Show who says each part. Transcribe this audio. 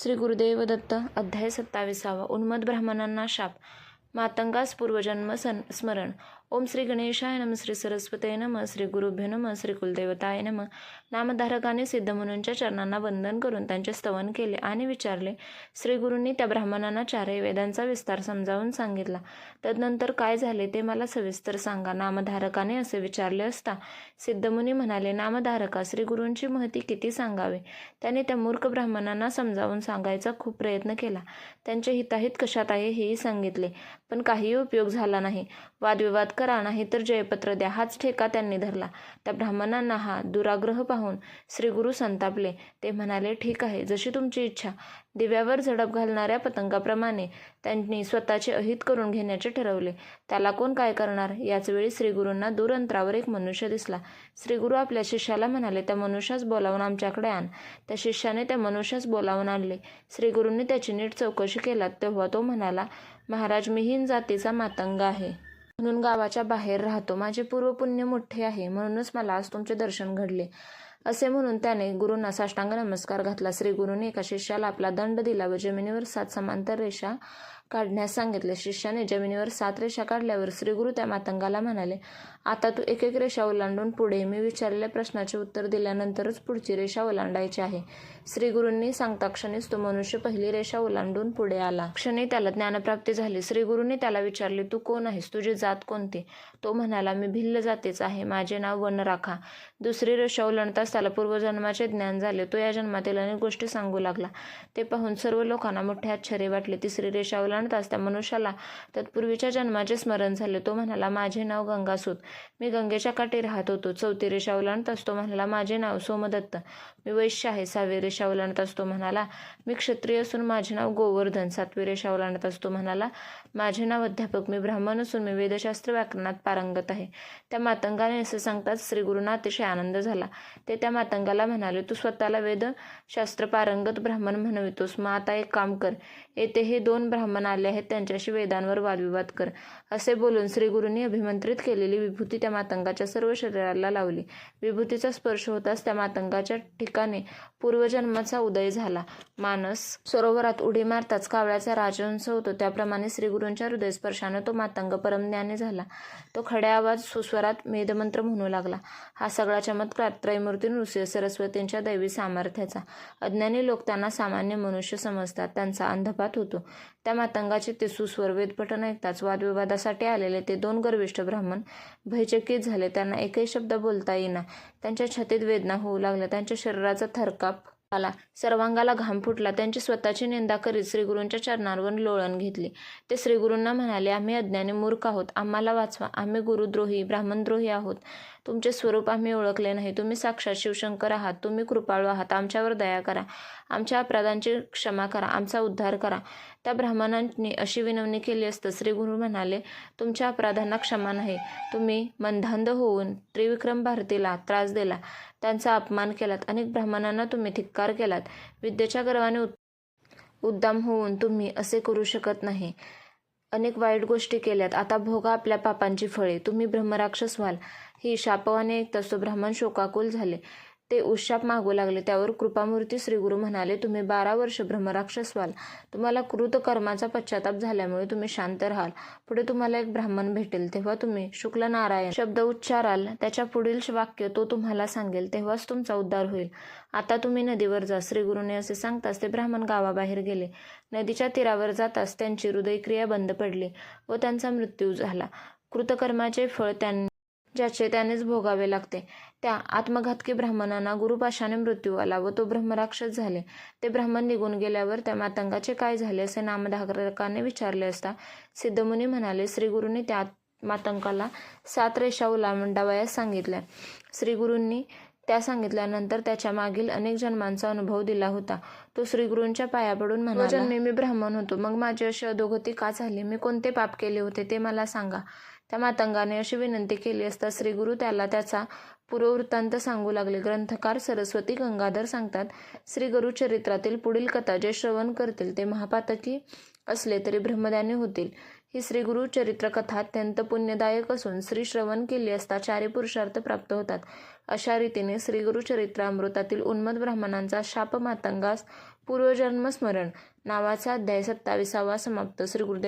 Speaker 1: श्री गुरुदेव दत्त. अध्याय 27. उन्मत्त ब्राह्मणांना शाप. मातंगास पूर्वजन्म स्मरण. ओम श्री गणेशाय नम. श्री सरस्वते नम. श्री गुरुभ्यो नम. श्री कुलदेवताय नम. नामधारकाने सिद्धमुनींच्या चरणांना वंदन करून त्यांचे स्तवन केले आणि विचारले. श्री गुरूंनी त्या ब्राह्मणांना चारही वेदांचा विस्तार समजावून सांगितला. तदनंतर काय झाले ते मला सविस्तर सांगा. नामधारकाने असे विचारले असता सिद्धमुनी म्हणाले, नामधारका, श्री गुरूंची महती किती सांगावे. त्याने त्या मूर्ख ब्राह्मणांना समजावून सांगायचा खूप प्रयत्न केला. त्यांचे हिताहित कशात आहे हेही सांगितले, पण काही उपयोग झाला नाही. वादविवाद करा, नाही तर जयपत्र द्या, हाच ठेका त्यांनी धरला. त्या ब्राह्मणांना हा दुराग्रह पाहून श्री गुरु संतापले. ते म्हणाले, ठीक आहे, जशी तुमची इच्छा. दिव्यावर झडप घालणाऱ्या पतंगाप्रमाणे त्यांनी स्वतःचे अहित करून घेण्याचे ठरवले. त्याला कोण काय करणार. याच वेळी श्रीगुरूंना दूर अंतरावर एक मनुष्य दिसला. श्रीगुरू आपल्या शिष्याला म्हणाले, त्या मनुष्यास बोलावून आमच्याकडे आण. त्या शिष्याने त्या मनुष्यास बोलावून आणले. श्रीगुरूंनी त्याची नीट चौकशी केला तेव्हा तो म्हणाला, महाराज, मी हीन जातीचा मातंग आहे, म्हणून गावाच्या बाहेर राहतो. माझे पूर्वपुण्य मोठे आहे, म्हणूनच मला आज तुमचे दर्शन घडले. असे म्हणून त्याने गुरूंना साष्टांग नमस्कार घातला. श्री गुरूंनी एका शिष्याला आपला दंड दिला व जमिनीवर 7 समांतर रेषा काढण्यास सांगितले. शिष्याने जमिनीवर 7 रेषा काढल्यावर श्रीगुरू त्या मातंगाला म्हणाले, आता तू एक एक रेषा ओलांडून पुढे. मी विचारलेल्या प्रश्नाचे उत्तर दिल्यानंतरच पुढची रेषा ओलांडायची आहे. श्रीगुरूंनी सांगता क्षणीच तो मनुष्य पहिली रेषा ओलांडून पुढे आला. क्षणी त्याला ज्ञानप्राप्ती झाली. श्रीगुरूंनी त्याला विचारले, तू कोण आहेस, तुझी जात कोणती. तो म्हणाला, मी भिल्ल जातीचा आहे, माझे नाव वनराखा. दुसरी रेषा ओलांडताच त्याला पूर्वजन्माचे ज्ञान झाले. तो या जन्मातील अनेक गोष्टी सांगू लागला. ते पाहून सर्व लोकांना मोठे आश्चर्य वाटले. तिसरी रेषा ओलांडताच त्या मनुष्याला तत्पूर्वीच्या जन्माचे स्मरण झाले. तो म्हणाला, माझे नाव गंगासूत, मी गंगेच्या काठी राहत होतो. चौथी रेषा ओलांडताच तो म्हणाला, माझे नाव सोमदत्त, मी वैश्य आहे. 6वी रेषा ओलांडताच तो म्हणाला, मी क्षत्रिय असून माझे नाव गोवर्धन. 7वी रेषा ओलांडताच तो म्हणाला, माझे नाव अध्यापक, मी ब्राह्मण असून मी वेदशास्त्र व्याकरणात पारंगत आहे. त्या मातंगाने असे सांगताच श्रीगुरूंना अतिशय आनंद झाला. ते त्या मातंगाला म्हणाले, तू स्वतःला वेदशास्त्र पारंगत ब्राह्मण म्हणवितोस, मग आता एक काम कर. येथे हे 2 ब्राह्मण आले आहेत, त्यांच्याशी वेदांवर वादविवाद कर. असे बोलून श्रीगुरूंनी अभिमंत्रित केलेली विभूती त्या मातंगाच्या सर्व शरीराला लावली. विभूतीचा स्पर्श होताच त्या मातंगाच्या ठिकाणी पूर्वजन्माचा उदय झाला. मानस सरोवरात उडी मारताच कावळ्याचा राजहंस होतो, त्याप्रमाणे श्रीगुरूंच्या हृदयस्पर्शाने तो मातंग परमज्ञानी झाला. तो खड्या आवाज सुस्वरात वेदमंत्र म्हणू लागला. हा सगळा चमत्कार त्रयमूर्ती नृसिंह सरस्वतींच्या दैवी सामर्थ्याचा. अज्ञानी लोक त्यांना सामान्य मनुष्य समजतात, त्यांचा अंधपात होतो. त्या मातंगाचे ते सुस्वर वेदपठण ऐकताच वादविवादासाठी आलेले ते 2 गर्विष्ठ ब्राह्मण भयचकित झाले. त्यांना एकही शब्द बोलता येईना. त्यांच्या छातीत वेदना होऊ लागल्या. त्यांच्या शरीराचा थरकाप आला, सर्वांगाला घाम फुटला. त्यांची स्वतःची निंदा करीत श्रीगुरूंच्या चरणांवर लोळण घेतली. ते श्रीगुरूंना म्हणाले, आम्ही अज्ञानी मूर्ख आहोत, आम्हाला वाचवा. आम्ही गुरुद्रोही ब्राह्मणद्रोही आहोत. तुमचे स्वरूप आम्ही ओळखले नाही. तुम्ही साक्षात शिवशंकर आहात. तुम्ही कृपाळू आहात. आमच्यावर दया करा. आमच्या अपराधांची क्षमा करा. आमचा उद्धार करा. त्या ब्राह्मणांनी अशी विनवणी केली असता श्रीगुरू म्हणाले, तुमच्या अपराधांना क्षमा नाही. तुम्ही मंदांध होऊन त्रिविक्रम भारतीला त्रास दिला, त्यांचा अपमान केलात. अनेक ब्राह्मणांना तुम्ही धिक्कार केलात. विद्येच्या गर्वाने उद्दाम होऊन तुम्ही असे करू शकत नाही. अनेक वाईट गोष्टी केल्यात. आता भोगा आपल्या पापांची फळे. तुम्ही ब्रह्मराक्षस व्हाल. ही शापवाने ऐकताच तो ब्राह्मण शोकाकुल झाले. ते उशाप मागू लागले. त्यावर कृपामूर्ती श्रीगुरू म्हणाले, तुम्ही 12 वर्ष ब्रह्मराक्षस व्हाल. तुम्हाला कृत कर्माचा पश्चाताप झाल्यामुळे तुम्ही शांत राहाल. पुढे तुम्हाला एक ब्राह्मण भेटेल. तेव्हा तुम्ही शुक्ल नारायण शब्द उच्चाराल. त्याच्या पुढील वाक्य तो तुम्हाला सांगेल, तेव्हाच तुमचा उद्धार होईल. आता तुम्ही नदीवर जा. श्रीगुरूने असे सांगताच ते ब्राह्मण गावाबाहेर गेले. नदीच्या तीरावर जाताच त्यांची हृदयक्रिया बंद पडली व त्यांचा मृत्यू झाला. कृतकर्माचे फळ ज्याचे त्यानेच भोगावे लागते. त्या आत्मघातकी ब्राह्मणांना गुरुपाशाने मृत्यू आला व तो ब्रह्मराक्षस झाले. ते ब्राह्मण निघून गेल्यावर त्या मातंगाचे काय झाले असे नामधारकाने विचारले असता सिद्धमुनी म्हणाले, श्रीगुरूंनी त्या मातंगाला 7 रेषा ओलांडावयास सांगितल्या. श्रीगुरूंनी त्या सांगितल्यानंतर त्याच्या मागील अनेक जन्मांचा अनुभव दिला होता. तो श्रीगुरूंच्या पाया पडून म्हणाला, जन्मी मी ब्राह्मण होतो, मग माझी अशी अधोगती का झाली. मी कोणते पाप केले होते ते मला सांगा. त्या मातंगाने अशी विनंती केली असता श्रीगुरू त्याला त्याचा पूर्ववृत्तांत सांगू लागले. ग्रंथकार सरस्वती गंगाधर सांगतात, श्री गुरुचरित्रातील पुढील कथा जे श्रवण करतील ते महापातकी असले तरी ब्रह्मज्ञानी होतील. ही श्रीगुरु चरित्र कथा अत्यंत पुण्यदायक असून श्री श्रवण केली असता 4 पुरुषार्थ प्राप्त होतात. अशा रीतीने श्रीगुरु चरित्रामृतातील उन्मत्त ब्राह्मणांचा शाप मातंगास पूर्वजन्म स्मरण नावाचा अध्याय 27 समाप्त. श्री गुरुदेव